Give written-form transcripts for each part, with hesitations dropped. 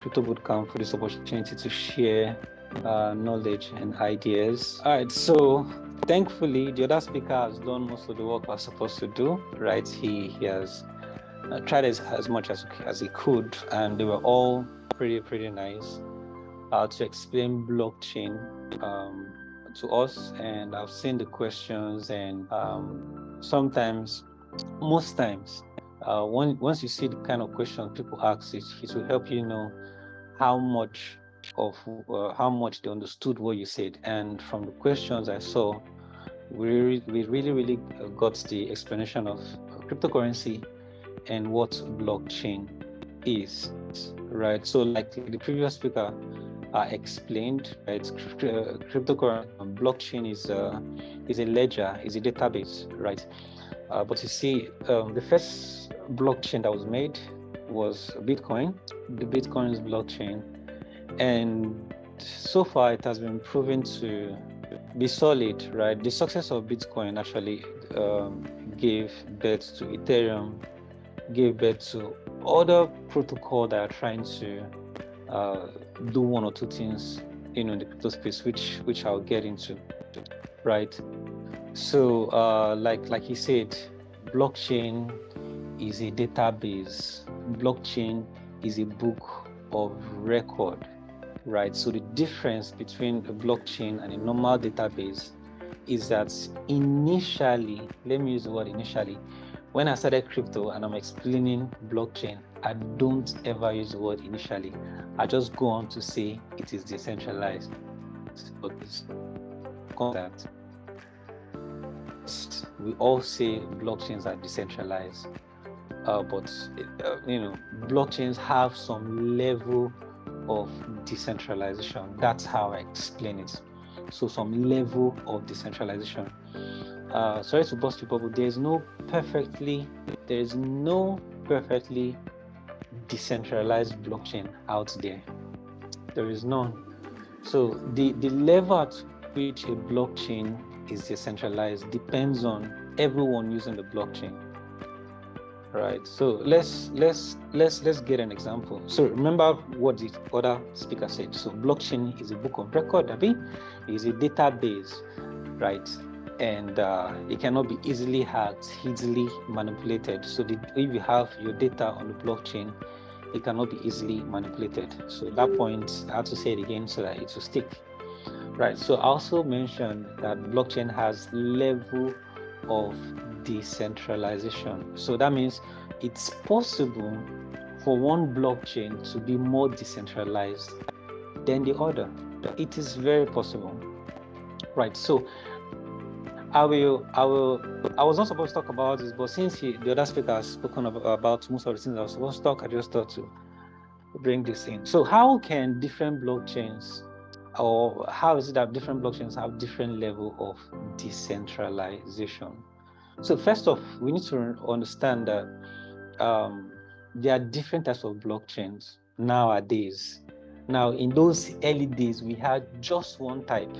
Crypto Bootcamp for this opportunity to share knowledge and ideas. All right, so thankfully, the other speaker has done most of the work I was supposed to do, right? He has tried as much as he could, and they were all pretty nice to explain blockchain to us. And I've seen the questions, and most times, once you see the kind of questions people ask, it will help you know how much they understood what you said. And from the questions I saw, we really got the explanation of cryptocurrency and what blockchain is, right? So like the previous speaker explained, right? Cryptocurrency blockchain is a ledger, is a database, right? But you see, the first blockchain that was made was Bitcoin, the Bitcoin's blockchain, and so far it has been proven to be solid, right? The success of Bitcoin actually gave birth to Ethereum, gave birth to other protocols that are trying to do one or two things, in the crypto space, which I'll get into, right? So, like he said, blockchain is a database. Blockchain is a book of record, right? So the difference between a blockchain and a normal database is that initially, let me use the word initially, when I started crypto and I'm explaining blockchain, I don't ever use the word initially. I just go on to say it is decentralized. But that we all say blockchains are decentralized, but blockchains have some level of decentralization. That's how I explain it. So some level of decentralization. Sorry to burst people, but there is no perfectly decentralized blockchain out there. There is none. So the level at which a blockchain is decentralized depends on everyone using the blockchain, right? So let's get an example. So remember what the other speaker said. So blockchain is a book of record. It is a database, right? And it cannot be easily hacked, easily manipulated. So if you have your data on the blockchain, it cannot be easily manipulated. So that point, I have to say it again so that it will stick. Right. So I also mentioned that blockchain has level of decentralization. So that means it's possible for one blockchain to be more decentralized than the other. It is very possible. Right. So I was not supposed to talk about this, but since the other speaker has spoken about most of the things I was supposed to talk, I just thought to bring this in. So how can different blockchains, or how is it that different blockchains have different level of decentralization? So first off, we need to understand that there are different types of blockchains nowadays. Now, in those early days, we had just one type,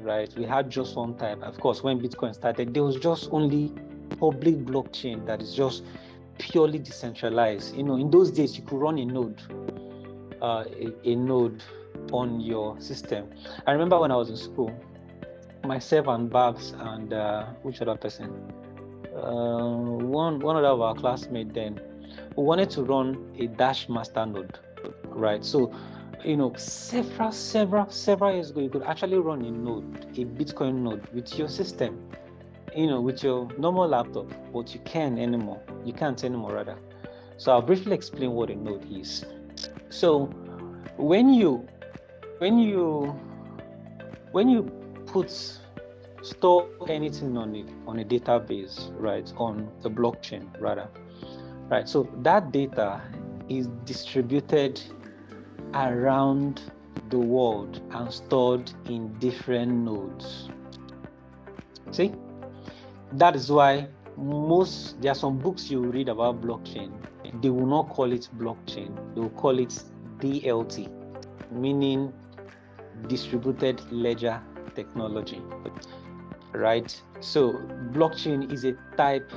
right? We had just one type. Of course, when Bitcoin started, there was just only public blockchain that is just purely decentralized. In those days, you could run a node on your system. I remember when I was in school, myself and Babs and which other person, one other of our classmates then, we wanted to run a Dash master node, right? So several years ago, you could actually run a node, a Bitcoin node, with your system, with your normal laptop, but you can't anymore rather. So I'll briefly explain what a node is. So when you store anything on a database, right, on the blockchain rather, right? So that data is distributed around the world and stored in different nodes. See, that is why there are some books you read about blockchain. They will not call it blockchain. They will call it DLT, meaning distributed ledger technology, right? So blockchain is a type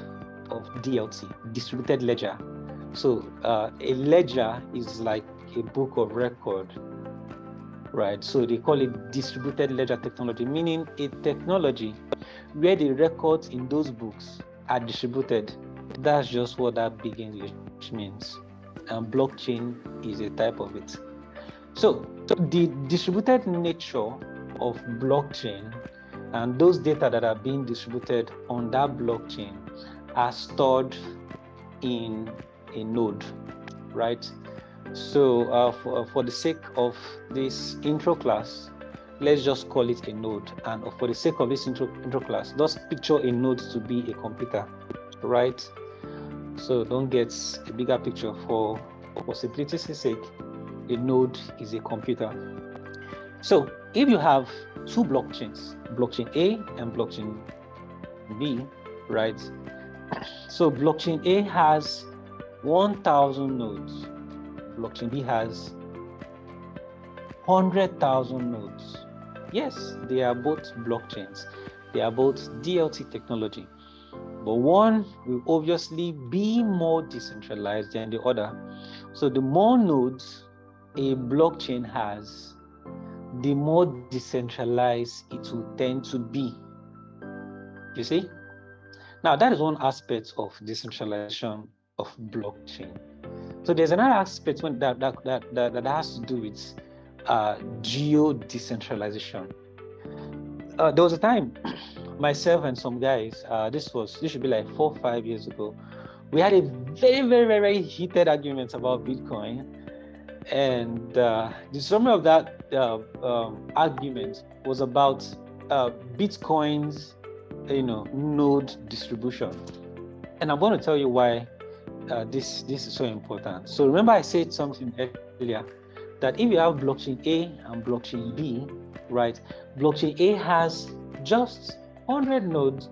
of DLT, distributed ledger. So a ledger is like a book of record, right? So they call it distributed ledger technology, meaning a technology where the records in those books are distributed. That's just what that big English means. And blockchain is a type of it. So the distributed nature of blockchain and those data that are being distributed on that blockchain are stored in a node, right? So for the sake of this intro class, let's just call it a node. And for the sake of this intro class, just picture a node to be a computer, right? So don't get a bigger picture. For simplicity's sake, a node is a computer. So if you have two blockchains, blockchain A and blockchain B, right? So blockchain A has 1,000 nodes. Blockchain B has 100,000 nodes. Yes, they are both blockchains. They are both DLT technology. But one will obviously be more decentralized than the other. So the more nodes a blockchain has, the more decentralized it will tend to be. You see? Now, that is one aspect of decentralization of blockchain. So there's another aspect that has to do with geo-decentralization. There was a time, myself and some guys, this should be like 4 or 5 years ago, we had a very, very, very heated argument about Bitcoin. And the summary of that argument was about Bitcoin's, node distribution. And I'm going to tell you why this is so important. So remember I said something earlier, that if you have blockchain A and blockchain B, right, blockchain A has just 100 nodes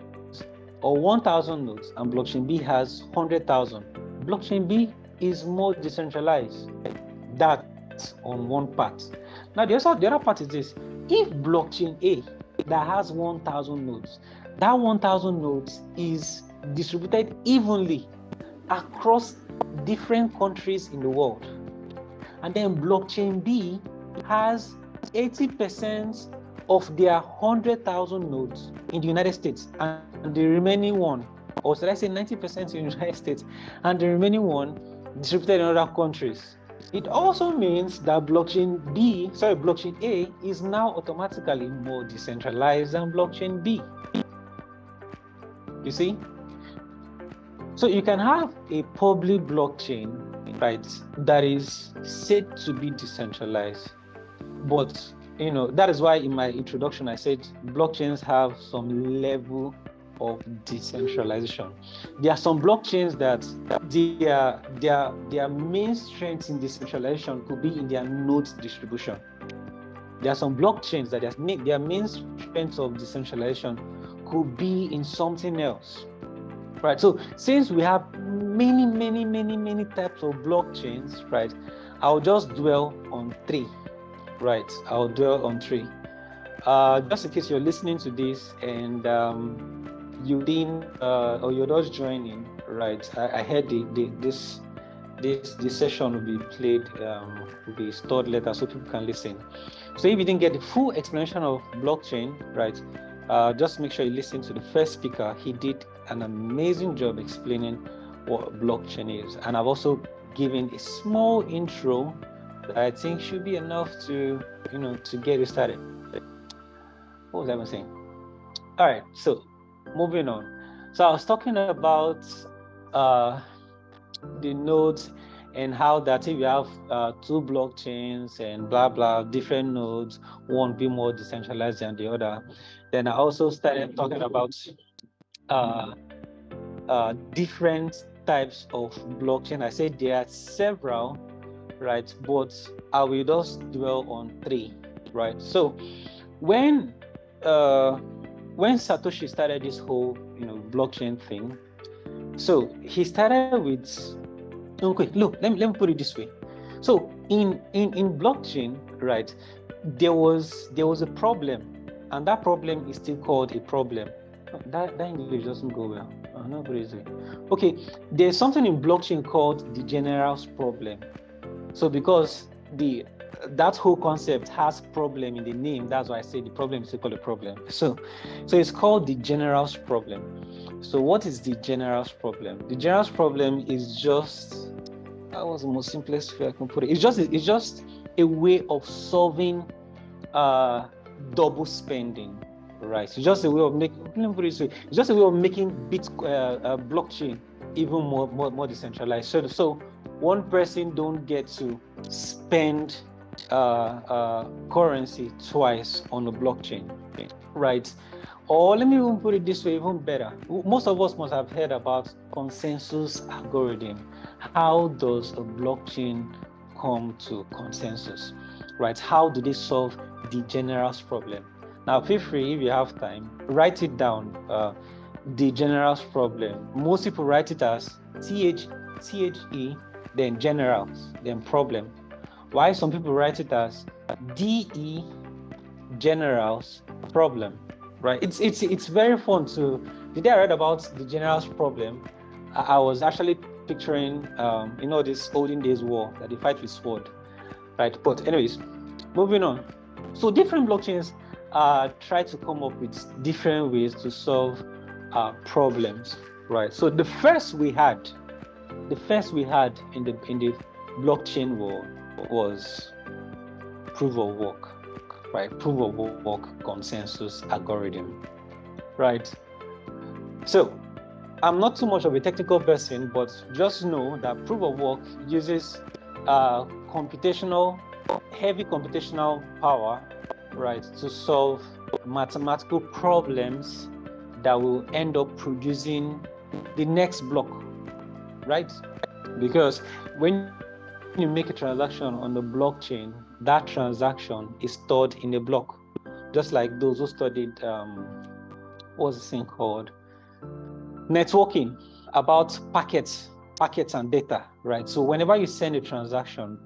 or 1,000 nodes, and blockchain B has 100,000. Blockchain B is more decentralized. That's on one part. Now the other part is this: if blockchain A that has 1,000 nodes, that 1,000 nodes is distributed evenly across different countries in the world, and then blockchain B has 80% of their 100,000 nodes in the United States, and the remaining one, or should I say 90% in the United States, and the remaining one distributed in other countries. It also means that blockchain A is now automatically more decentralized than blockchain B. You see? So you can have a public blockchain, right, that is said to be decentralized, but that is why in my introduction I said blockchains have some level of decentralization. There are some blockchains that their main strength in decentralization could be in their nodes distribution. There are some blockchains that their main strength of decentralization could be in something else. Right. So since we have many types of blockchains, right, I'll just dwell on 3. Right. I'll dwell on 3. Just in case you're listening to this and you didn't or you're just joining, right? I heard this session will be played, will be stored later so people can listen. So if you didn't get the full explanation of blockchain, right, just make sure you listen to the first speaker. He did an amazing job explaining what blockchain is, and I've also given a small intro that I think should be enough to get you started. What was I even saying? All right, so moving on. So I was talking about the nodes and how that if you have 2 blockchains and blah blah different nodes, one be more decentralized than the other. Then I also started talking about different types of blockchain. I said there are several, right? But I will just dwell on 3, right? So when Satoshi started this whole blockchain thing, so he started with, okay, look, let me put it this way. So in blockchain, right, there was a problem, and that problem is still called a problem. That English doesn't go well. Not very easy. Okay, there's something in blockchain called the general's problem. So because that whole concept has problem in the name. That's why I say the problem is called a problem. So it's called the general's problem. So what is the general's problem? The general's problem is just, that was the most simplest way I can put it. It's just a way of solving double spending, right? It's just a way of making, it's just a way of making blockchain even more decentralized. So one person don't get to spend currency twice on a blockchain, right? Or let me even put it this way, even better. Most of us must have heard about consensus algorithm. How does a blockchain come to consensus, right? How do they solve the general's problem? Now, feel free, if you have time, write it down. The general's problem. Most people write it as THE, then generals, then problem. Why some people write it as DE, generals, problem, right? It's very fun to. The day I read about the general's problem, I was actually picturing, this olden days war that they fight with sword, right? But anyways, moving on. So different blockchains try to come up with different ways to solve problems, right? So the first we had in the blockchain world was proof of work, right? Proof of work consensus algorithm, right? So I'm not too much of a technical person, but just know that proof of work uses heavy computational power, right, to solve mathematical problems that will end up producing the next block, right? Because when you make a transaction on the blockchain, that transaction is stored in a block, just like those who studied what's this thing called? Networking, about packets and data, right? So whenever you send a transaction,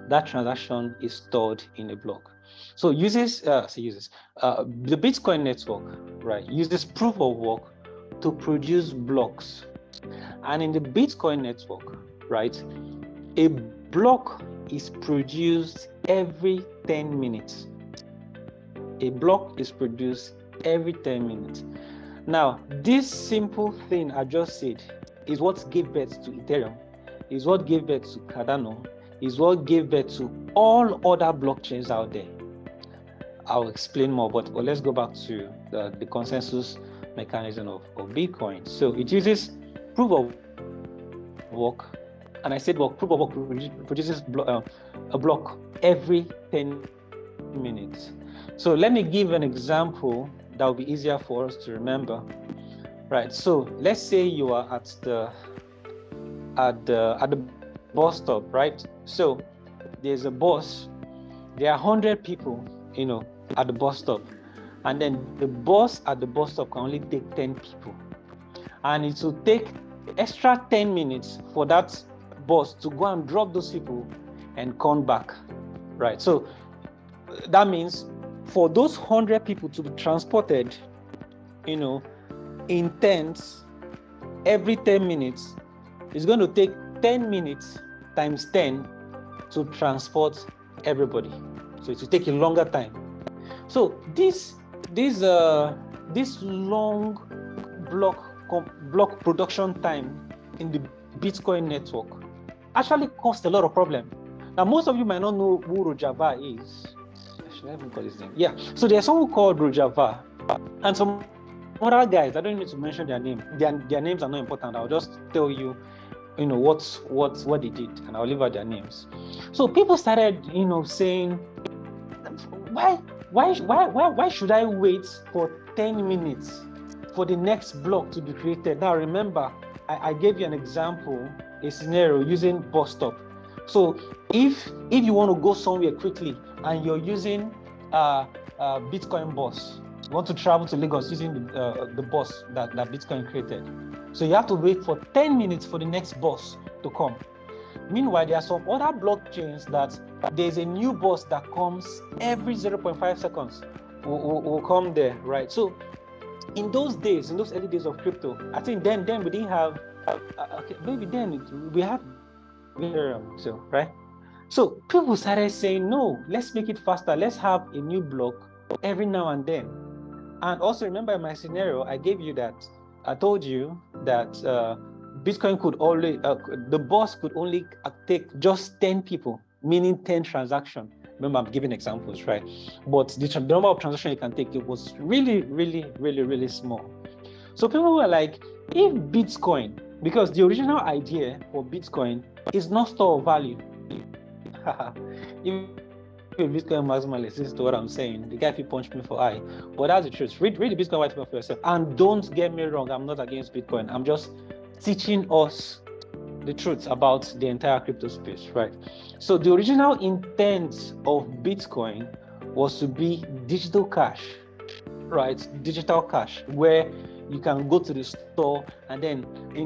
that transaction is stored in a block. So the Bitcoin network, right, uses proof of work to produce blocks. And in the Bitcoin network, right, a block is produced every 10 minutes. A block is produced every 10 minutes. Now, this simple thing I just said is what gave birth to Ethereum, is what gave birth to Cardano, is what gave birth to all other blockchains out there. I'll explain more, but let's go back to the consensus mechanism of Bitcoin. So it uses proof of work, and I said, proof of work produces a block every 10 minutes. So let me give an example that will be easier for us to remember, right? So let's say you are at the bus stop, right? So there's a bus, there are 100 people, at the bus stop, and then the bus at the bus stop can only take 10 people, and it will take extra 10 minutes for that bus to go and drop those people and come back, right? So that means for those 100 people to be transported, in tens every 10 minutes, it's going to take 10 minutes times 10 to transport everybody. So it will take a longer time. So this long block production time in the Bitcoin network actually caused a lot of problem. Now, most of you might not know who Rojava is. Should I even call his name? Yeah. So there's someone called Rojava, and some other guys. I don't need to mention their name. Their names are not important. I'll just tell you, what they did, and I'll leave out their names. So people started, saying, why should I wait for 10 minutes for the next block to be created? Now remember, I gave you an example, a scenario using bus stop. So if you want to go somewhere quickly and you're using Bitcoin bus, you want to travel to Lagos using the bus that Bitcoin created. So you have to wait for 10 minutes for the next bus to come. Meanwhile, there are some other blockchains that there's a new bus that comes every 0.5 seconds will come there, right? So in those early days of crypto, I think then we didn't have, maybe then we had Ethereum, so right? So people started saying, no, let's make it faster. Let's have a new block every now and then. And also remember in my scenario, I told you that Bitcoin could only, the boss could only take just 10 people, meaning 10 transactions. Remember, I'm giving examples, right? But the number of transactions you can take, it was really, really, really, really small. So people were like, if Bitcoin, because the original idea for Bitcoin is not store of value. If a Bitcoin maximalist, this is what I'm saying. The guy if he punched me for eye, but that's the truth. Read the Bitcoin white paper for yourself. And don't get me wrong, I'm not against Bitcoin. I'm just teaching us the truth about the entire crypto space, right? So the original intent of Bitcoin was to be digital cash, right? Digital cash, where you can go to the store and then you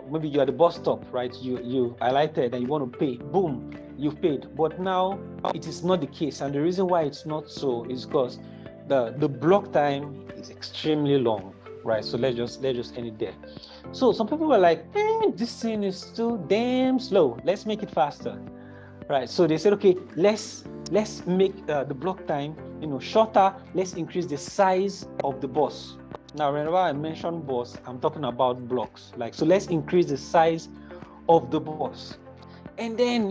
maybe you're at the bus stop, right? You highlighted and you want to pay, boom, you've paid. But now it is not the case, and the reason why it's not so is because the block time is extremely long, right? So let's just end it there. So some people were like, this thing is still damn slow, let's make it faster, right? So they said, okay, let's make the block time shorter. Let's increase the size of the bus. Now, whenever I mention bus, I'm talking about blocks. So let's increase the size of the bus. And then,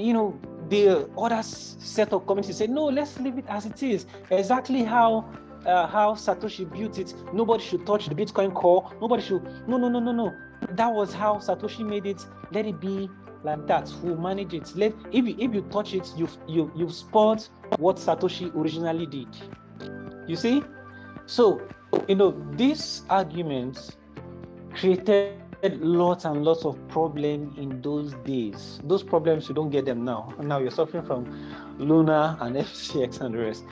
the other set of communities said, no, let's leave it as it is. Exactly how Satoshi built it. Nobody should touch the Bitcoin core. Nobody should. No. That was how Satoshi made it. Let it be like that. Who manage it? If you touch it, you've spoiled what Satoshi originally did. You see? So, these arguments created lots and lots of problems in those days. Those problems, you don't get them now. And now you're suffering from Luna and FTX and the rest.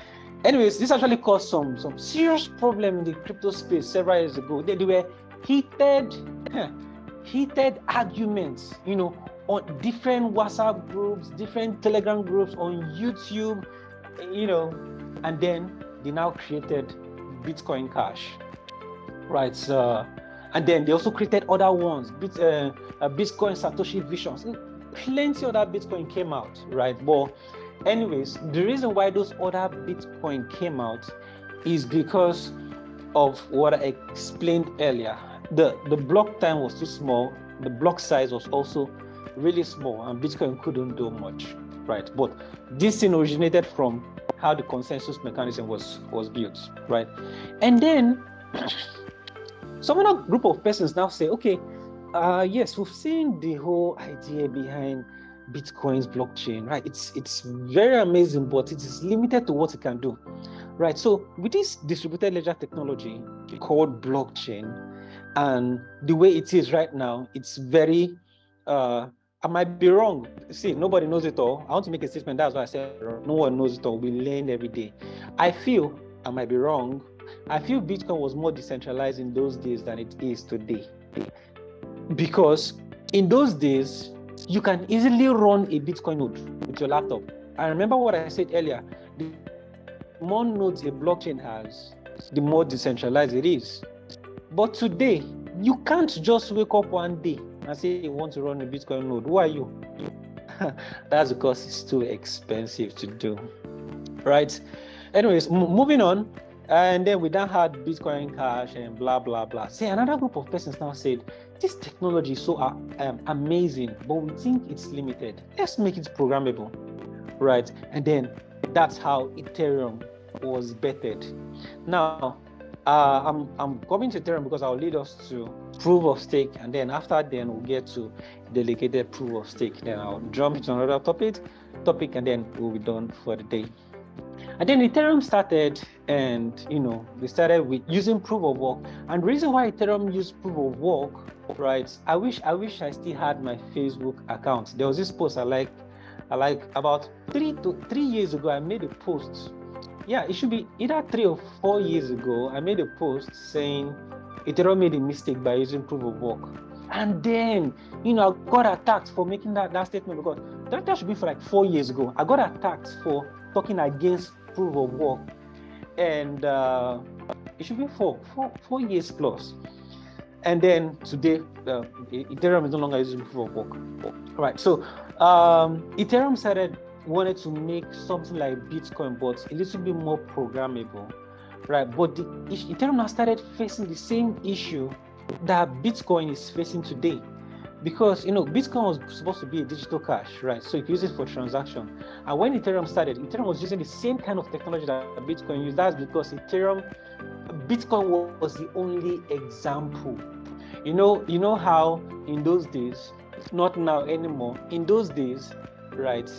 Anyways, this actually caused some serious problem in the crypto space several years ago. There were heated arguments, on different WhatsApp groups, different Telegram groups, on YouTube, and then they now created Bitcoin Cash, right? And then they also created other ones, Bitcoin Satoshi Visions. Plenty other Bitcoin came out, right? But anyways, the reason why those other Bitcoin came out is because of what I explained earlier. The block time was too small. The block size was also really small, and Bitcoin couldn't do much, right? But this thing originated from how the consensus mechanism was built, right? And then some other group of persons now say, okay, yes, we've seen the whole idea behind Bitcoin's blockchain, right? It's very amazing, but it is limited to what it can do, right? So with this distributed ledger technology called blockchain, and the way it is right now, it's very, I might be wrong. See, nobody knows it all. I want to make a statement. That's why I said no one knows it all. We learn every day. I feel, I might be wrong, I feel Bitcoin was more decentralized in those days than it is today. Because in those days, you can easily run a Bitcoin node with your laptop. I remember what I said earlier. The more nodes a blockchain has, the more decentralized it is. But today, you can't just wake up one day and say you want to run a Bitcoin node. Who are you? That's because it's too expensive to do, right? Anyways, moving on. And then we then had Bitcoin Cash and blah, blah, blah. See, another group of persons now said, this technology is so amazing, but we think it's limited. Let's make it programmable, right? And then that's how Ethereum was bettered. Now, I'm coming to Ethereum because I'll lead us to proof of stake, and then after then we'll get to delegated proof of stake. Then I'll jump into another topic, and then we'll be done for the day. And then Ethereum started, and they started with using proof of work. And the reason why Ethereum used proof of work, right? I wish I still had my Facebook account. There was this post I like about 3 years ago. I made a post. Yeah, it should be either 3 or 4 years ago. I made a post saying Ethereum made a mistake by using proof of work. And then, I got attacked for making that statement, because that should be for like 4 years ago. I got attacked for talking against proof of work, and it should be 4 years plus. And then today, Ethereum is no longer using proof of work. Right. So Ethereum started wanted to make something like Bitcoin, but a little bit more programmable, right? But Ethereum now started facing the same issue that Bitcoin is facing today, because Bitcoin was supposed to be a digital cash, right? So you can use it for transaction. And when Ethereum started, Ethereum was using the same kind of technology that Bitcoin used. That's because Bitcoin was the only example. You know how in those days, not now anymore, in those days, right,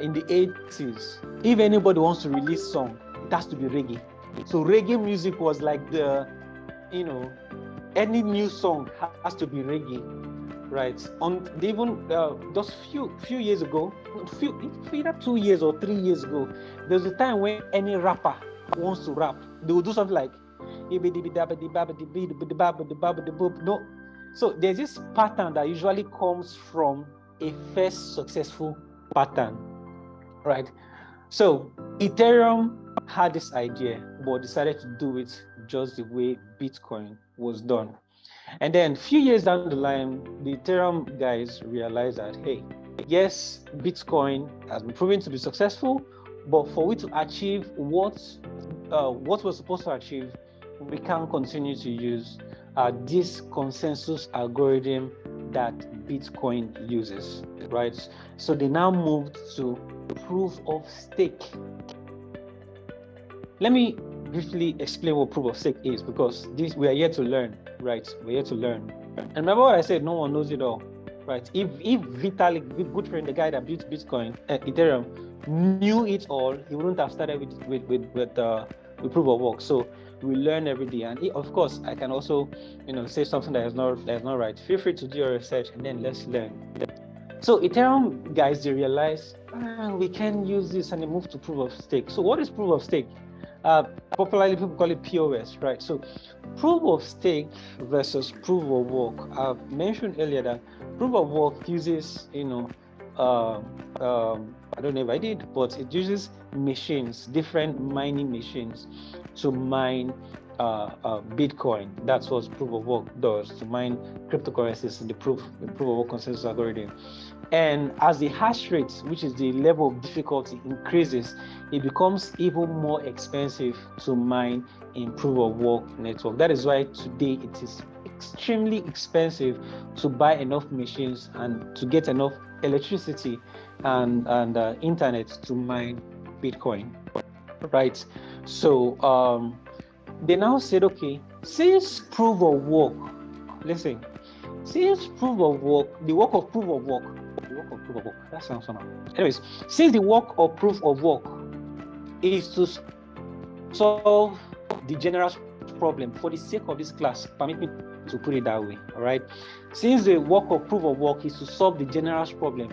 in the 80s, if anybody wants to release song, it has to be reggae. So reggae music was like any new song has to be reggae, right? Even just few years ago, either 2 years or 3 years ago, there was a time when any rapper wants to rap, they will do something like no. So there's this pattern that usually comes from a first successful pattern, right? So Ethereum had this idea, but decided to do it just the way Bitcoin was done. And then a few years down the line, the Ethereum guys realized that, hey, yes, Bitcoin has been proven to be successful, but for we to achieve what we're supposed to achieve, we can't continue to use this consensus algorithm that Bitcoin uses, right? So they now moved to proof of stake. Let me briefly explain what proof of stake is, because we are here to learn, right? We're here to learn. And remember what I said, no one knows it all, right? If Vitalik Buterin, the guy that built Bitcoin, Ethereum, knew it all, he wouldn't have started with proof of work. So we learn every day, and of course, I can also, say something that is not right. Feel free to do your research, and then let's learn. So Ethereum guys, they realize we can use this, and they move to proof of stake. So what is proof of stake? Popularly, people call it POS, right? So proof of stake versus proof of work. I've mentioned earlier that proof of work uses, I don't know if I did, but it uses machines, different mining machines, to mine Bitcoin. That's what proof of work does, to mine cryptocurrencies in the proof of work consensus algorithm. And as the hash rate, which is the level of difficulty, increases, it becomes even more expensive to mine in proof of work network. That is why today it is extremely expensive to buy enough machines and to get enough electricity and internet to mine Bitcoin, right? So they now said, okay, since proof of work, listen, since proof of work, the work of proof of work, that sounds somehow. Anyways, since the work of proof of work is to solve the general problem, for the sake of this class, permit me to put it that way, all right? Since the work of proof of work is to solve the general problem,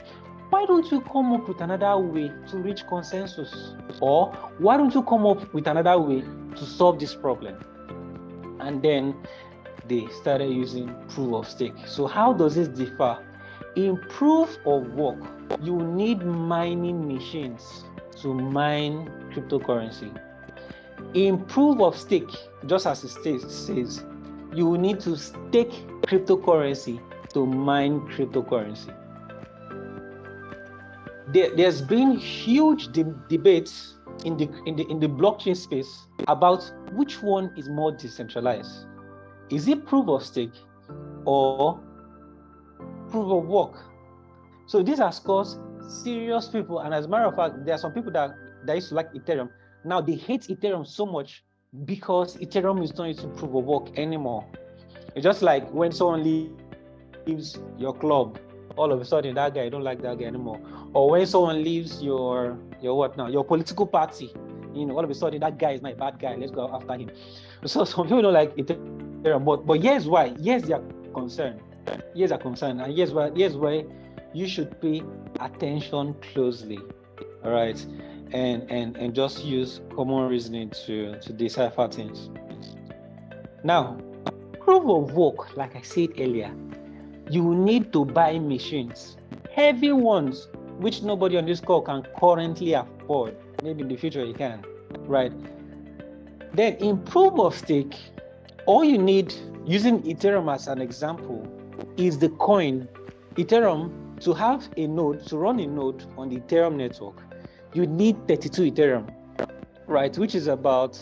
why don't you come up with another way to reach consensus? Or why don't you come up with another way to solve this problem? And then they started using proof of stake. So how does this differ? In proof of work, you need mining machines to mine cryptocurrency. In proof of stake, just as it says, you need to stake cryptocurrency to mine cryptocurrency. There's been huge debates in the blockchain space about which one is more decentralized. Is it proof of stake or proof of work? So this has caused serious people, and as a matter of fact, there are some people that used to like Ethereum. Now they hate Ethereum so much because Ethereum is not using proof of work anymore. It's just like when someone leaves your club, all of a sudden that guy, you don't like that guy anymore. Or when someone leaves your political party, all of a sudden that guy is not a bad guy, let's go after him. So some people don't like Ethereum, but here's why. Here's their concern. Here's a concern, and here's why you should pay attention closely. All right, and just use common reasoning to decipher things. Now, proof of work, like I said earlier, you need to buy machines, heavy ones, which nobody on this call can currently afford. Maybe in the future you can, right? Then in proof of stake, all you need, using Ethereum as an example, is the coin. Ethereum to have a node, to run a node on the Ethereum network, you need 32 Ethereum, right? Which is about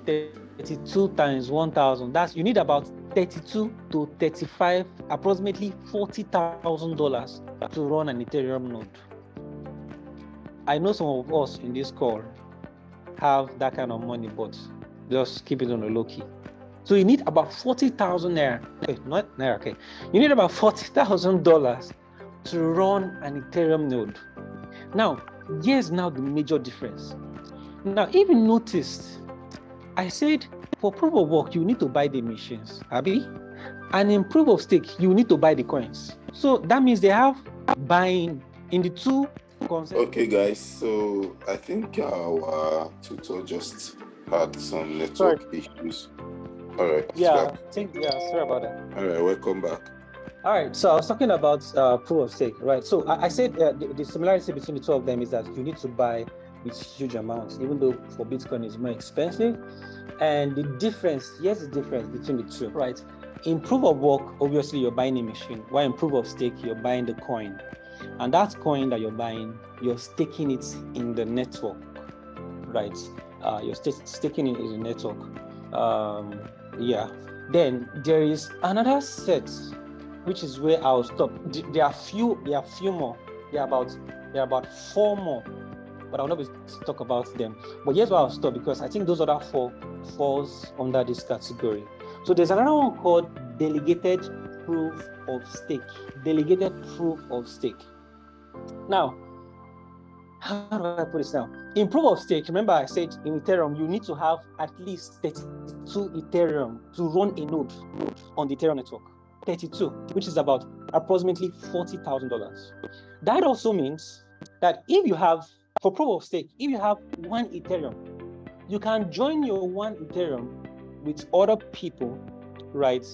32 times 1,000. That's, you need about 32 to 35, approximately $40,000 to run an Ethereum node. I know some of us in this call have that kind of money, but just keep it on the low key. So you need about 40,000 naira. Not naira, okay. You need about $40,000 to run an Ethereum node. Now, here's now the major difference. Now, if you noticed, I said for proof of work, you need to buy the machines, Abi, and in proof of stake, you need to buy the coins. So that means they have buying in the two concepts. Okay, guys. So I think our tutor just had some network issues. All right. Yeah, sorry about that. All right, welcome back. All right, so I was talking about proof of stake, right? So I said the similarity between the two of them is that you need to buy with huge amounts, even though for Bitcoin it's more expensive. And the difference, here's the difference between the two, right? In proof of work, obviously you're buying a machine, while in proof of stake, you're buying the coin. And that coin that you're buying, you're staking it in the network, right? You're staking it in the network. Yeah. Then there is another set, which is where I'll stop. There are few more. There are about 4 more, but I'll not be talk about them. But here's where I'll stop, because I think those other 4 falls under this category. So there's another one called delegated proof of stake. Delegated proof of stake. Now, how do I put this now? In proof of stake, remember I said in Ethereum, you need to have at least 32 Ethereum to run a node on the Ethereum network. 32, which is about approximately $40,000. That also means that if you have, for proof of stake, if you have 1 Ethereum, you can join your 1 Ethereum with other people, right?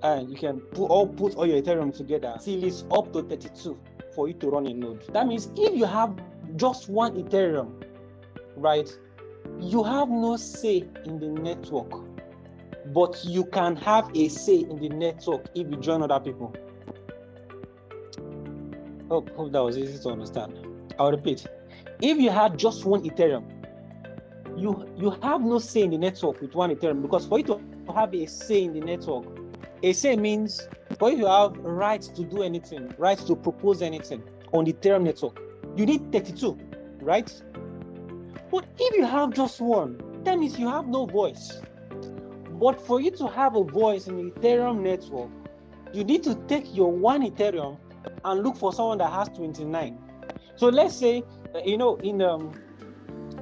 And you can put all your Ethereum together till it's up to 32 for you to run a node. That means if you have just 1 Ethereum, right, you have no say in the network, but you can have a say in the network if you join other people. Hope that was easy to understand. I'll repeat. If you had just 1 Ethereum, you have no say in the network with 1 Ethereum, because for you to have a say in the network, a say means for you to have rights to do anything, rights to propose anything on the Ethereum network, you need 32, right? But if you have just 1, that means you have no voice. But for you to have a voice in the Ethereum network, you need to take your 1 Ethereum and look for someone that has 29. So let's say, in the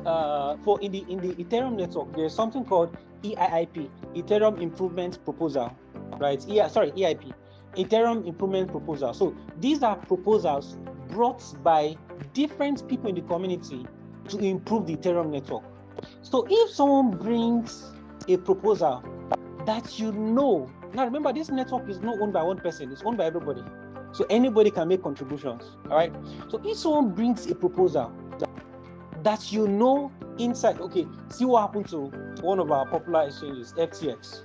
Ethereum network, there's something called EIP, Ethereum Improvement Proposal, right? EIP, Ethereum Improvement Proposal. So these are proposals brought by different people in the community to improve the Ethereum network. So if someone brings a proposal that now remember, this network is not owned by one person, it's owned by everybody. So anybody can make contributions, all right? So if someone brings a proposal that inside, okay, see what happened to one of our popular exchanges, FTX.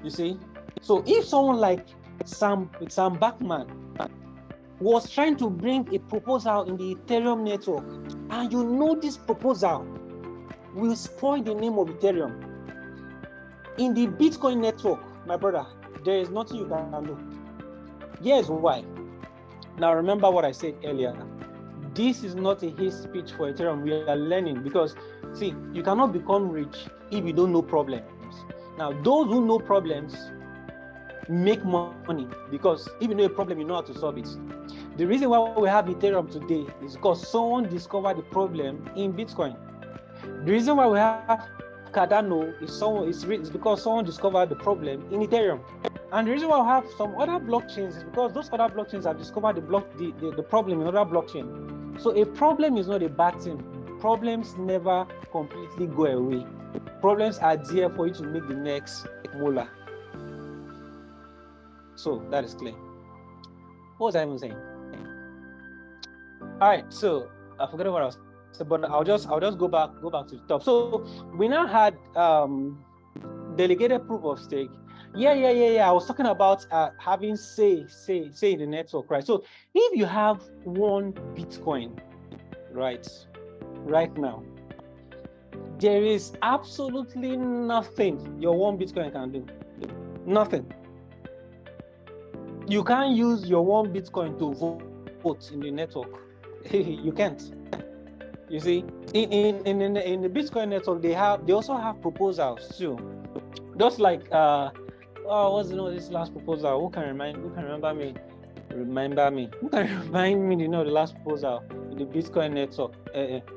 You see? So if someone like Sam Backman was trying to bring a proposal in the Ethereum network, and this proposal will spoil the name of Ethereum, in the Bitcoin network, my brother, there is nothing you can do. Here's why. Now remember what I said earlier. This is not a hate speech for Ethereum. We are learning, because see, you cannot become rich if you don't know problems. Now, those who know problems make money, because if you know a problem, you know how to solve it. The reason why we have Ethereum today is because someone discovered the problem in Bitcoin. The reason why we have Cardano is because someone discovered the problem in Ethereum. And the reason why we have some other blockchains is because those other blockchains have discovered the problem in other blockchain. So a problem is not a bad thing. Problems never completely go away. Problems are there for you to make the next molar. So that is clear. What was I even saying? All right, so I forgot what I was saying, but I'll just go back to the top. So we now had delegated proof of stake, Yeah. I was talking about having say in the network, right? So if you have one Bitcoin, right now, there is absolutely nothing your one Bitcoin can do. Nothing. You can't use your one Bitcoin to vote in the network. You can't. You see, in the Bitcoin network, they also have proposals too. Just like what's this last proposal? Who can remember me? Who can remind me the last proposal in the Bitcoin network?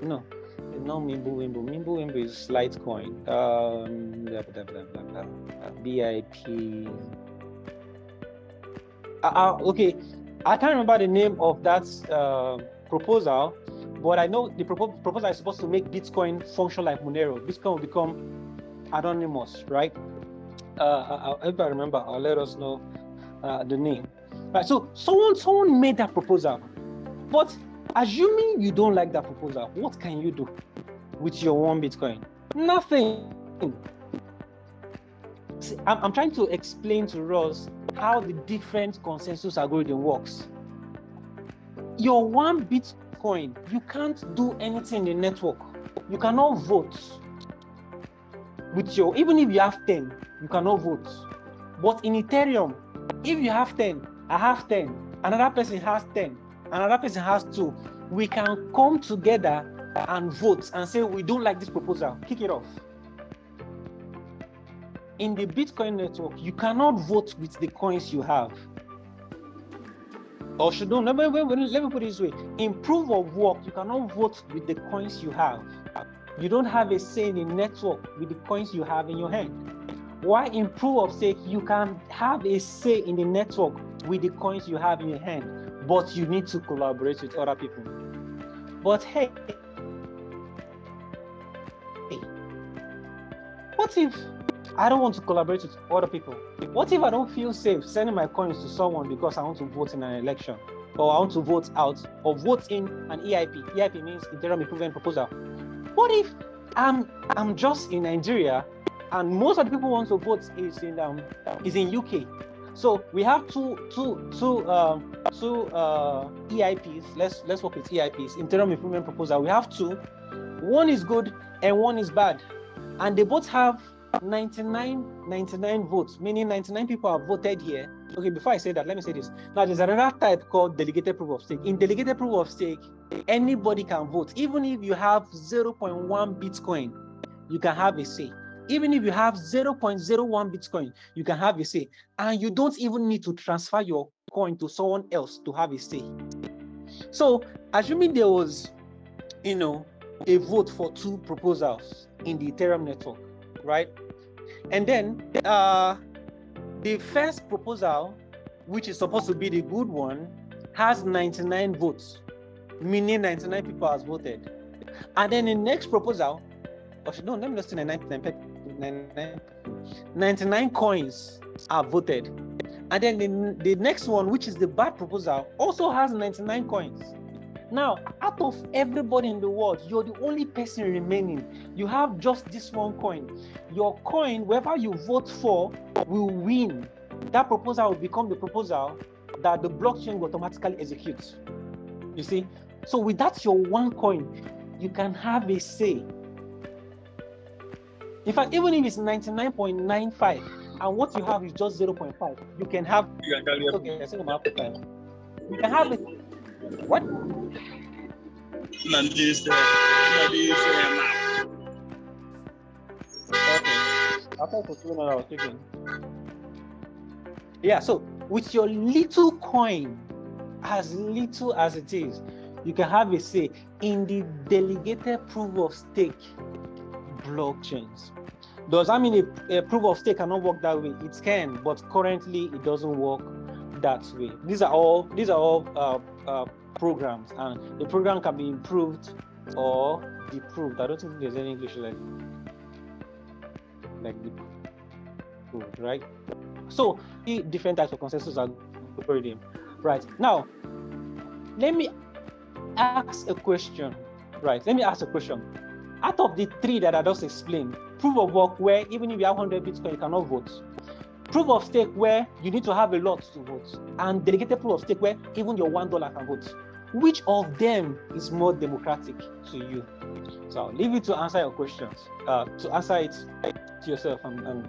No, it's not Mimbu Wimbu is Litecoin. BIP. Okay, I can't remember the name of that proposal, but I know the proposal is supposed to make Bitcoin function like Monero. Bitcoin will become anonymous, right? If I remember, I'll let us know the name. Right. So someone made that proposal, but assuming you don't like that proposal, what can you do with your one Bitcoin? Nothing. See, I'm trying to explain to us how the different consensus algorithm works. Your one Bitcoin, you can't do anything in the network. You cannot vote with even if you have 10, you cannot vote. But in Ethereum, if you have 10, I have 10, another person has 10, another person has 2, we can come together and vote and say we don't like this proposal, kick it off. In the Bitcoin network, you cannot vote with the coins you have. Or should not, let me put it this way. In proof of work, you cannot vote with the coins you have. You don't have a say in the network with the coins you have in your hand. Why in proof of stake, you can have a say in the network with the coins you have in your hand, but you need to collaborate with other people. But hey, what if I don't want to collaborate with other people? What if I don't feel safe sending my coins to someone because I want to vote in an election, or I want to vote out, or vote in an EIP? EIP means Interim Improvement Proposal. What if I'm just in Nigeria and most of the people who want to vote is in UK? So we have two EIPs. Let's work with EIPs, Interim Improvement Proposal. We have 2. One is good and one is bad, and they both have 99 votes, meaning 99 people have voted here. Okay, before I say that, let me say this. Now, there's another type called delegated proof of stake. In delegated proof of stake, anybody can vote. Even if you have 0.1 Bitcoin, you can have a say. Even if you have 0.01 Bitcoin, you can have a say. And you don't even need to transfer your coin to someone else to have a say. So, assuming there was, a vote for 2 proposals in the Ethereum network, right? And then the first proposal, which is supposed to be the good one, has 99 votes, meaning 99 people has voted. And then the next proposal, let me just say 99 coins are voted. And then the next one, which is the bad proposal, also has 99 coins. Now, out of everybody in the world, you're the only person remaining. You have just this one coin. Your coin, wherever you vote for, will win. That proposal will become the proposal that the blockchain will automatically execute. You see? So with that, your one coin, you can have a say. In fact, even if it's 99.95 and what you have is just 0.5, you can have. Okay, I think I'm out of time. You can have it. What? Okay. I thought for 2 minutes I was thinking. Yeah, so with your little coin, as little as it is, you can have a say in the delegated proof of stake blockchains. Does that mean a proof of stake cannot work that way? It can, but currently it doesn't work that way. These are all programs, and the program can be improved or deproved. I don't think there's any English like deproved, right? So different types of consensus algorithm, right? Now, let me ask a question, right? Out of the 3 that I just explained, proof of work where even if you have 100 Bitcoin, you cannot vote. proof of stake where you need to have a lot to vote, and delegated proof of stake where even your $1 can vote. Which of them is more democratic to you? So I'll leave you to answer your questions, to answer it to yourself, and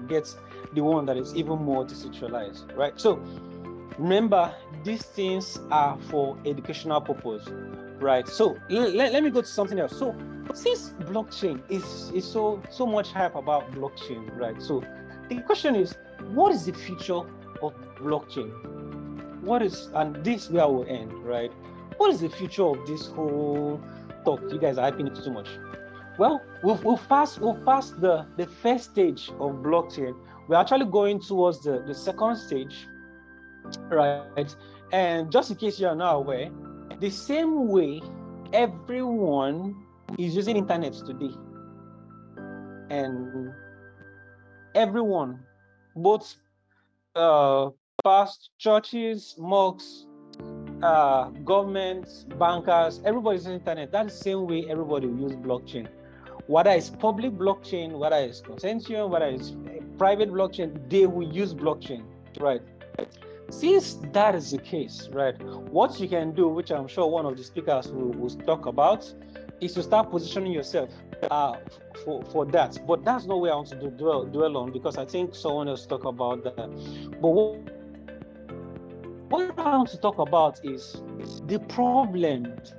get the one that is even more decentralized, right? So remember, these things are for educational purpose, right? So let me go to something else. So since blockchain is so much hype about blockchain, right? So the question is, what is the future of blockchain? What is, and this where I will end, right? What is the future of this whole talk? You guys are hyping it too much. Well, we'll pass the first stage of blockchain. We're actually going towards the second stage, right? And just in case you are not aware, the same way everyone is using internet today, and everyone, both past churches, mosques, governments, bankers, everybody's using internet. That's the same way everybody will use blockchain. Whether it's public blockchain, whether it's consortium, whether it's private blockchain, they will use blockchain, right? Since that is the case, right, what you can do, which I'm sure one of the speakers will talk about, is to start positioning yourself for that. But that's not where I want to dwell on, because I think someone else talk about that. But what I want to talk about is the problems.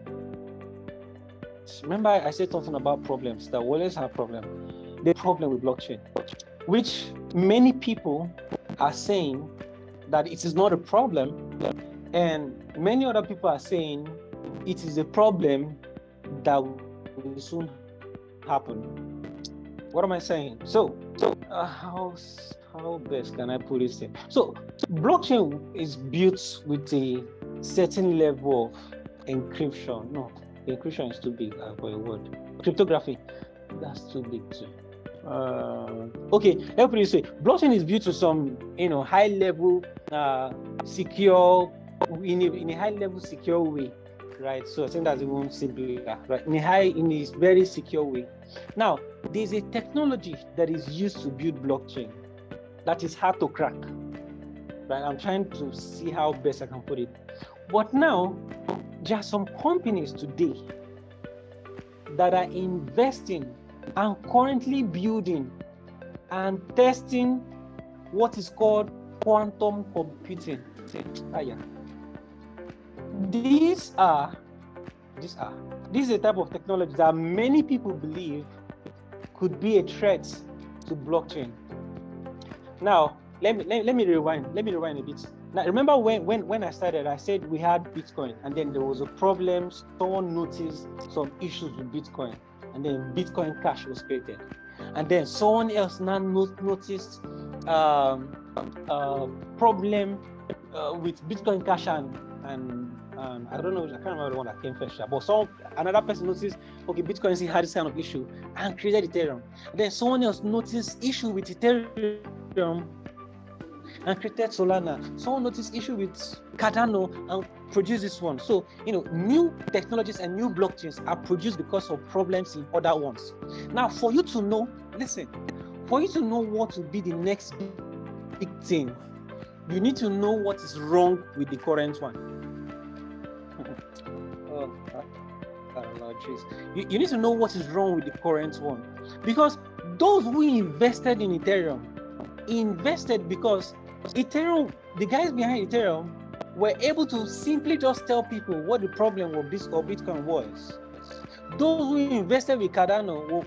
Remember, I said something about problems, that we always have problems. The problem with blockchain, which many people are saying that it is not a problem, and many other people are saying it is a problem that will soon happen. What am I saying? So how best can I put this in? So blockchain is built with a certain level of encryption. No, encryption is too big for a word. Cryptography, that's too big too. Okay, let me put it this way. Blockchain is built to some, high level secure, in a high level secure way, right? So I think that's even simpler, right? In a very secure way. Now, there's a technology that is used to build blockchain that is hard to crack, right? I'm trying to see how best I can put it. But now, there are some companies today that are investing and currently building and testing what is called quantum computing. These are a type of technology that many people believe could be a threat to blockchain. Now, let me rewind a bit. Now, remember when I started, I said we had Bitcoin, and then there was a problem. Someone noticed some issues with Bitcoin, and then Bitcoin Cash was created. And then someone else now noticed problem with Bitcoin Cash and I don't know, I can't remember the one that came first, but another person noticed, okay, Bitcoin had this kind of issue and created Ethereum. And then someone else noticed issue with Ethereum and created Solana. Someone noticed issue with Cardano and produced this one. So, new technologies and new blockchains are produced because of problems in other ones. Now, for you to know what will be the next big thing, you need to know what is wrong with the current one. You need to know what is wrong with the current one, because those who invested in Ethereum invested because Ethereum, the guys behind Ethereum, were able to simply just tell people what the problem of Bitcoin was. Those who invested with Cardano,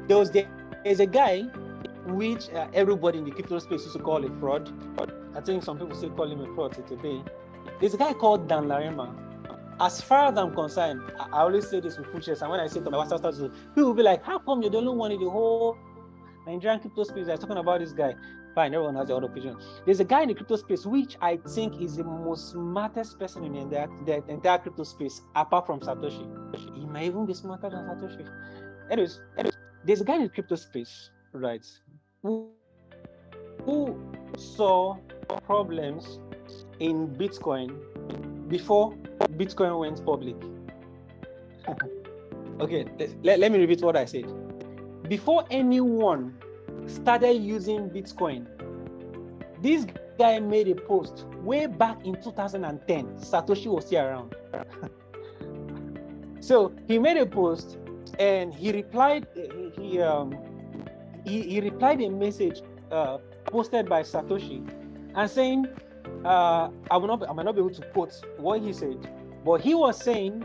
there's a guy which everybody in the crypto space used to call a fraud. I think some people still call him a fraud today. There's a guy called Dan Larema. As far as I'm concerned, I always say this with full chest, and when I say to my WhatsApp status, people will be like, how come you're the only one in the whole Nigerian crypto space that's talking about this guy? Fine, everyone has their own opinion. There's a guy in the crypto space which I think is the most smartest person in the entire crypto space, apart from Satoshi. He might even be smarter than Satoshi. Anyways, there's a guy in the crypto space, right, who saw problems in Bitcoin before Bitcoin went public. Okay, let me repeat what I said. Before anyone started using Bitcoin. This guy made a post way back in 2010. Satoshi was still around. So he made a post and he replied. He replied a message posted by Satoshi and saying, I might not be able to quote what he said, but he was saying,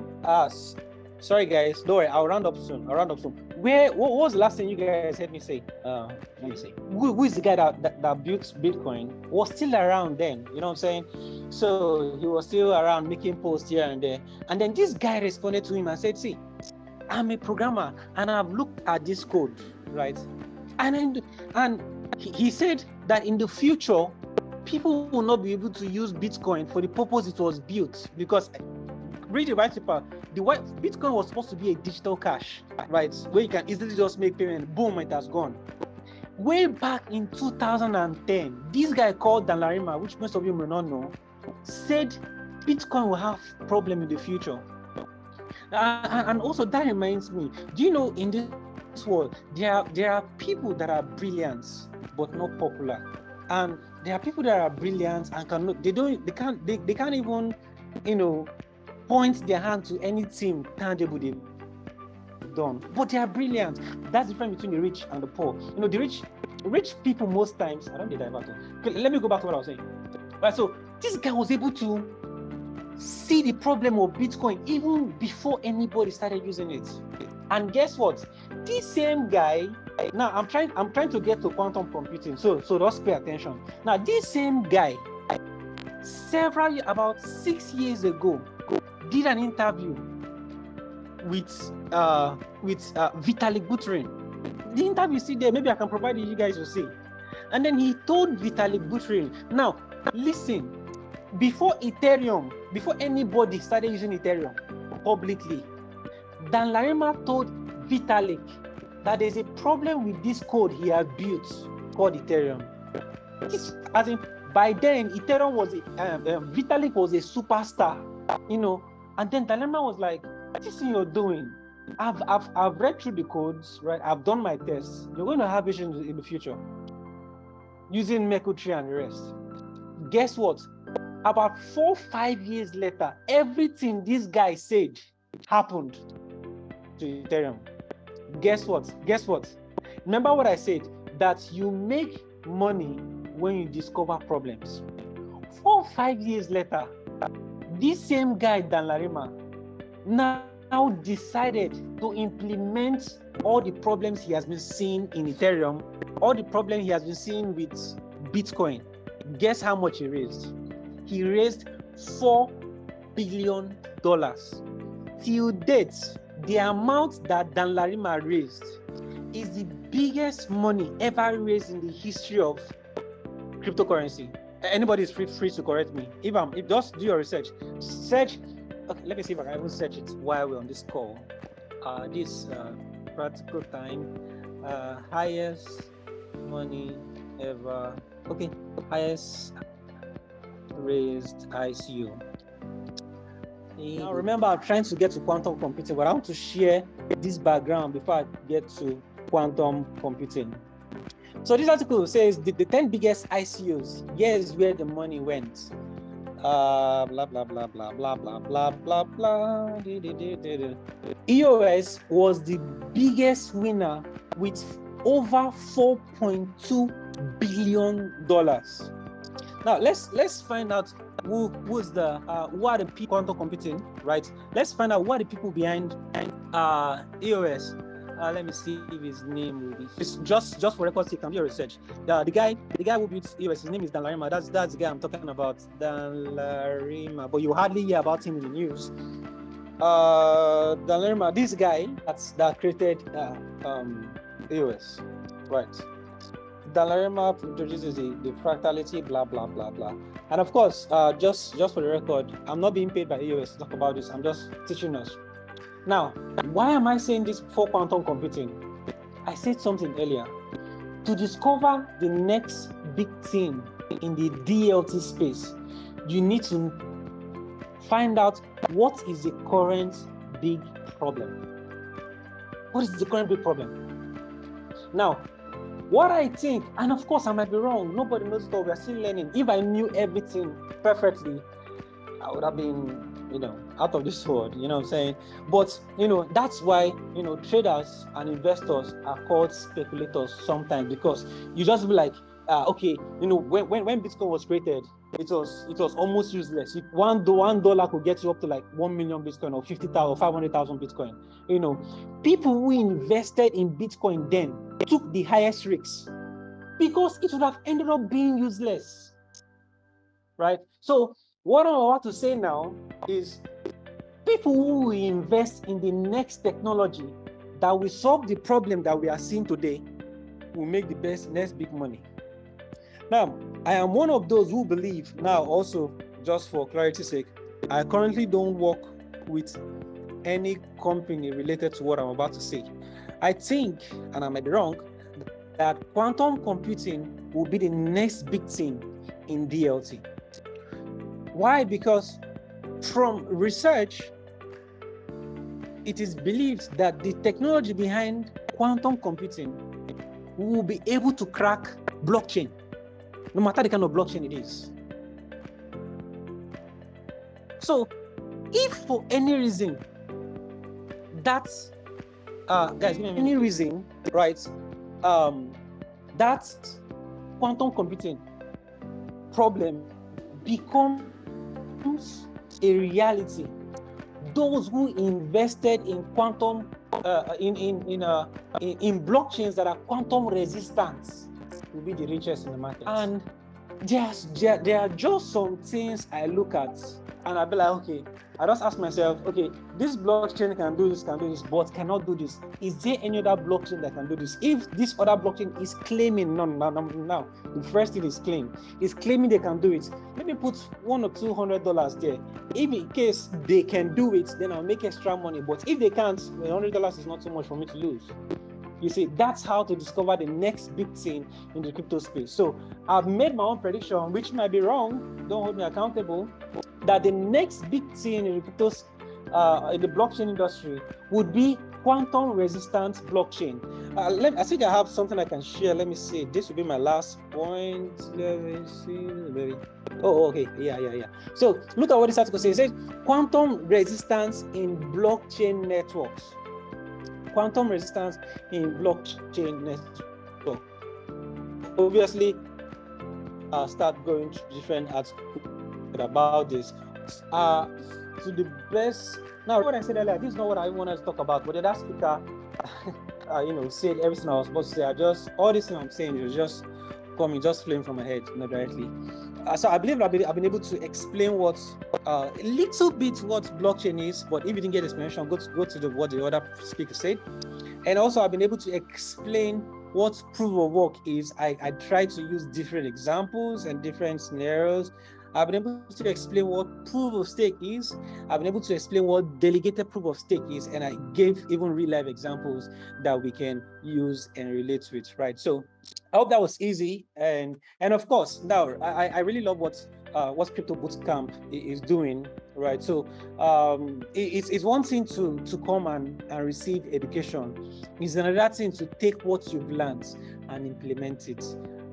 sorry guys, don't worry, I'll round up soon. What was the last thing you guys heard me say? Let me see. Who is the guy that built Bitcoin? Was still around then, you know what I'm saying? So he was still around making posts here and there. And then this guy responded to him and said, see, I'm a programmer and I've looked at this code, right? And he said that in the future, people will not be able to use Bitcoin for the purpose it was built, because read the white paper. Bitcoin was supposed to be a digital cash, right? Where you can easily just make payment. Boom, it has gone. Way back in 2010, this guy called Dan Larima, which most of you may not know, said Bitcoin will have problem in the future. And also that reminds me, do you know in this world there are people that are brilliant but not popular, and there are people that are brilliant and they can't even, you know, point their hand to anything tangible they've done, but they are brilliant. That's the difference between the rich and the poor. You know, the rich people most times, I don't need divert. Okay, let me go back to what I was saying. Right, so this guy was able to see the problem of Bitcoin even before anybody started using it. And guess what? This same guy, now I'm trying to get to quantum computing, so just pay attention. Now this same guy, about 6 years ago, did an interview with Vitalik Buterin. The interview is still there. Maybe I can provide you guys to see. And then he told Vitalik Buterin, now listen, before anybody started using Ethereum publicly, Dan Larima told Vitalik that there's a problem with this code he has built called Ethereum. By then, Ethereum was Vitalik was a superstar, you know. And then Dan Larima was like, "This thing you're doing, I've read through the codes, right? I've done my tests. You're going to have issues in the future using Merkle tree and the rest." Guess what? About 4-5 years later, everything this guy said happened to Ethereum. Guess what? Remember what I said, that you make money when you discover problems. 4-5 years later, this same guy, Dan Larima, now decided to implement all the problems he has been seeing in Ethereum, all the problems he has been seeing with Bitcoin. Guess how much he raised? He raised $4 billion. Till date, the amount that Dan Larima raised is the biggest money ever raised in the history of cryptocurrency. Anybody is free to correct me. If just do your research. Search. Okay, let me see if I can even search it while we're on this call. This practical time, highest money ever. Okay, highest raised ICO. Now remember, I'm trying to get to quantum computing, but I want to share this background before I get to quantum computing. So this article says the 10 biggest ICOs. Here's where the money went. Blah blah blah blah blah blah blah blah blah. EOS was the biggest winner with over $4.2 billion. Now let's find out who are the people quantum computing, right? Let's find out who are the people behind EOS. Let me see if his name will be. It's just for records sake, can do your research. The guy who built EOS, his name is Dan Larima. That's the guy I'm talking about, Dan Larima. But you hardly hear about him in the news. Dan Larima, this guy that created EOS, right? Dan Larima introduces the fractality, blah blah blah blah. And of course, just for the record, I'm not being paid by EOS to talk about this. I'm just teaching us. Now, why am I saying this for quantum computing? I said something earlier. To discover the next big thing in the DLT space, you need to find out what is the current big problem. What is the current big problem? Now, what I think, and of course I might be wrong, nobody knows it all, we're still learning. If I knew everything perfectly, I would have been, out of this world, you know what I'm saying? But, that's why, traders and investors are called speculators sometimes, because you just be like, okay, when Bitcoin was created, it was almost useless. If $1 could get you up to like 1 million Bitcoin or 50,000 or 500,000 Bitcoin. People who invested in Bitcoin then took the highest risks because it would have ended up being useless, right? So what I'm about to say now is people who invest in the next technology that will solve the problem that we are seeing today will make the next big money. Now, I am one of those who believe, now also, just for clarity's sake, I currently don't work with any company related to what I'm about to say. I think, and I might be wrong, that quantum computing will be the next big thing in DLT. Why? Because from research, it is believed that the technology behind quantum computing will be able to crack blockchain, no matter the kind of blockchain it is. So, if for any reason that's, guys, any reason, right, that quantum computing problem becomes a reality, those who invested in quantum, in blockchains that are quantum resistant will be the richest in the market. And there are just some things I look at and I'll be like, okay, I just ask myself, okay, this blockchain can do this, but cannot do this. Is there any other blockchain that can do this? If this other blockchain is claiming, now, the first thing is claiming they can do it, maybe put $100 or $200 there. If in case they can do it, then I'll make extra money. But if they can't, $100 is not so much for me to lose. You see, that's how to discover the next big thing in the crypto space. So I've made my own prediction, which might be wrong, don't hold me accountable, that the next big thing in the crypto, in the blockchain industry would be quantum resistant blockchain. I think I have something I can share. Let me see. This will be my last point. Let me see. Oh, okay. Yeah. So look at what this article says. It says quantum resistance in blockchain networks. Quantum resistance in blockchain network. Obviously, I'll start going to different articles about this. To the best. Now, what I said earlier, this is not what I wanted to talk about, but that speaker, said everything I was supposed to say. All this thing I'm saying is just coming, just flowing from my head, not directly. So I believe I've been able to explain what a little bit what blockchain is, but if you didn't get explanation, go to what the other speaker said. And also I've been able to explain what proof of work is. I try to use different examples and different scenarios. I've been able to explain what proof of stake is. I've been able to explain what delegated proof of stake is, and I gave even real life examples that we can use and relate to it, right? So I hope that was easy. And of course, now I really love what Crypto Bootcamp is doing, right? So it's one thing to come and receive education. It's another thing to take what you've learned and implement it.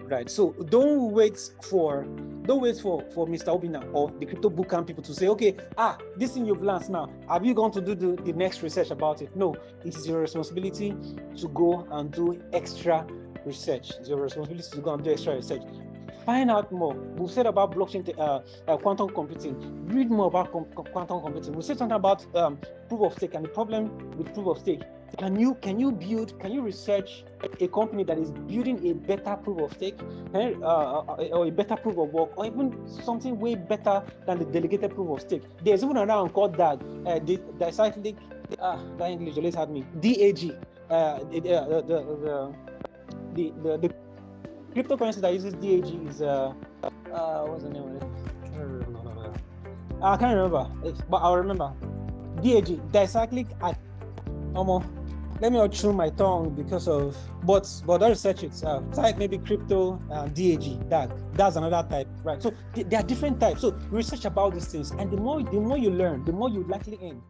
Right. So don't wait for Mr. Obina or the Crypto Bootcamp people to say, okay, this thing you've learned now, have you gone to do the next research about it? No, it is your responsibility to go and do extra research. It's your responsibility to go and do extra research. Find out more. We've said about blockchain, quantum computing. Read more about quantum computing. We said something about proof of stake and the problem with proof of stake. Can you research a company that is building a better proof of stake, or a better proof of work, or even something way better than the delegated proof of stake? There's even another one called DAG, the cyclic, that English always had me, DAG, the cryptocurrency that uses DAG is what's the name of it? I can't remember, but I'll remember. DAG, dicyclic. Let me not chew my tongue because of, but don't research it. Type maybe crypto DAG. That's another type, right? So there are different types. So research about these things, and the more you learn, the more you likely earn.